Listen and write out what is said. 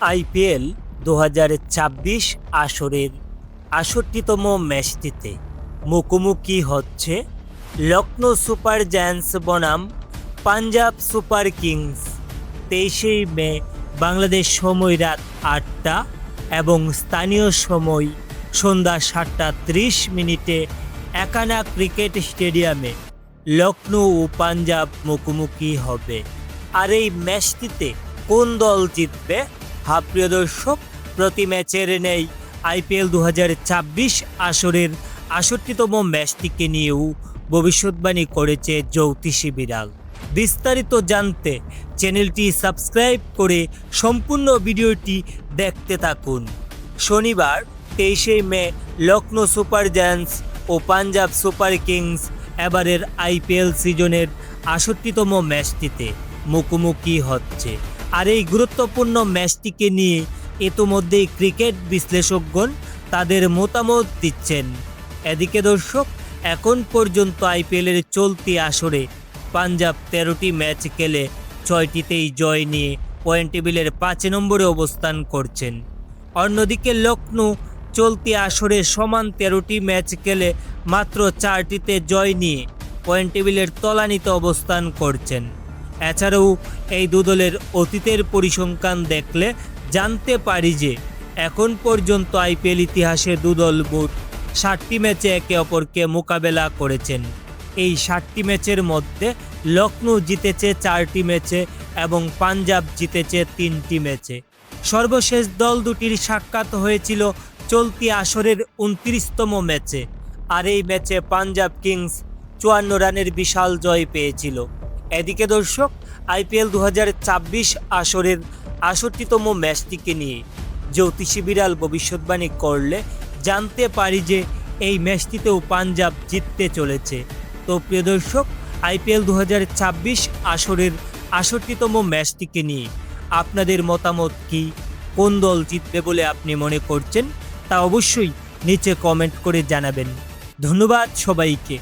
IPL ২০২৬ আসরের ৬৮তম ম্যাচটিতে মুখোমুখি হচ্ছে লখনৌ সুপার জায়ান্টস বনাম পাঞ্জাব সুপার কিংস। ২৩শে মে বাংলাদেশ সময় রাত ৮টা এবং স্থানীয় সময় সন্ধ্যা ৭টা ৩০ একানা ক্রিকেট স্টেডিয়ামে লখনৌ ও পাঞ্জাব মুখোমুখি হবে। আর এই ম্যাচটিতে কোন দল জিতবে? প্রিয় দর্শক, প্রতি ম্যাচের নেই আইপিএল ২০২৬ আসরের ৬৮তম ম্যাচটিকে নিয়েও ভবিষ্যৎবাণী করেছে জ্যোতিষী বিড়াল। বিস্তারিত জানতে চ্যানেলটি সাবস্ক্রাইব করে সম্পূর্ণ ভিডিওটি দেখতে থাকুন। শনিবার ২৩শে মে লখনৌ সুপার জায়ান্টস ও পাঞ্জাব সুপার কিংস এবারের আইপিএল সিজনের ৬৮তম ম্যাচটিতে মুখোমুখি হচ্ছে। আর এই গুরুত্বপূর্ণ ম্যাচটিকে নিয়ে ইতোমধ্যেই ক্রিকেট বিশ্লেষকগণ তাদের মতামত দিচ্ছেন। এদিকে দর্শক, এখন পর্যন্ত আইপিএলের চলতি আসরে পাঞ্জাব ১৩টি ম্যাচ খেলে ৬টিতেই জয় নিয়ে পয়েন্ট টেবিলের ৫ নম্বরে অবস্থান করছেন। অন্যদিকে লখনৌ চলতি আসরে সমান ১৩টি ম্যাচ খেলে মাত্র ৪টিতে জয় নিয়ে পয়েন্ট টেবিলের তলানিতে অবস্থান করছেন। এছাড়াও এই দু দলের অতীতের পরিসংখ্যান দেখলে জানতে পারি যে এখন পর্যন্ত আইপিএল ইতিহাসে দু দল মোট ৬০টি ম্যাচে একে অপরকে মোকাবেলা করেছেন। এই ৬০টি ম্যাচের মধ্যে লখনৌ জিতেছে ৪টি ম্যাচে এবং পাঞ্জাব জিতেছে ৩টি ম্যাচে। সর্বশেষ দল দুটির সাক্ষাৎ হয়েছিল চলতি আসরের ২৯তম ম্যাচে। আর এই ম্যাচে পাঞ্জাব কিংস ৫৪ রানের বিশাল জয় পেয়েছিল। এদিকে দর্শক, আইপিএল ২০২৬ আসরের ৬৮তম ম্যাচটিকে নিয়ে জ্যোতিষী বিড়াল ভবিষ্যৎবাণী করলে জানতে পারি যে এই ম্যাচটিতেও পাঞ্জাব জিততে চলেছে। তো প্রিয় দর্শক, আইপিএল ২০২৬ আসরের ৬৮তম ম্যাচটিকে নিয়ে আপনাদের মতামত কি? কোন দল জিতবে বলে আপনি মনে করছেন তা অবশ্যই নিচে কমেন্ট করে জানাবেন। ধন্যবাদ সবাইকে।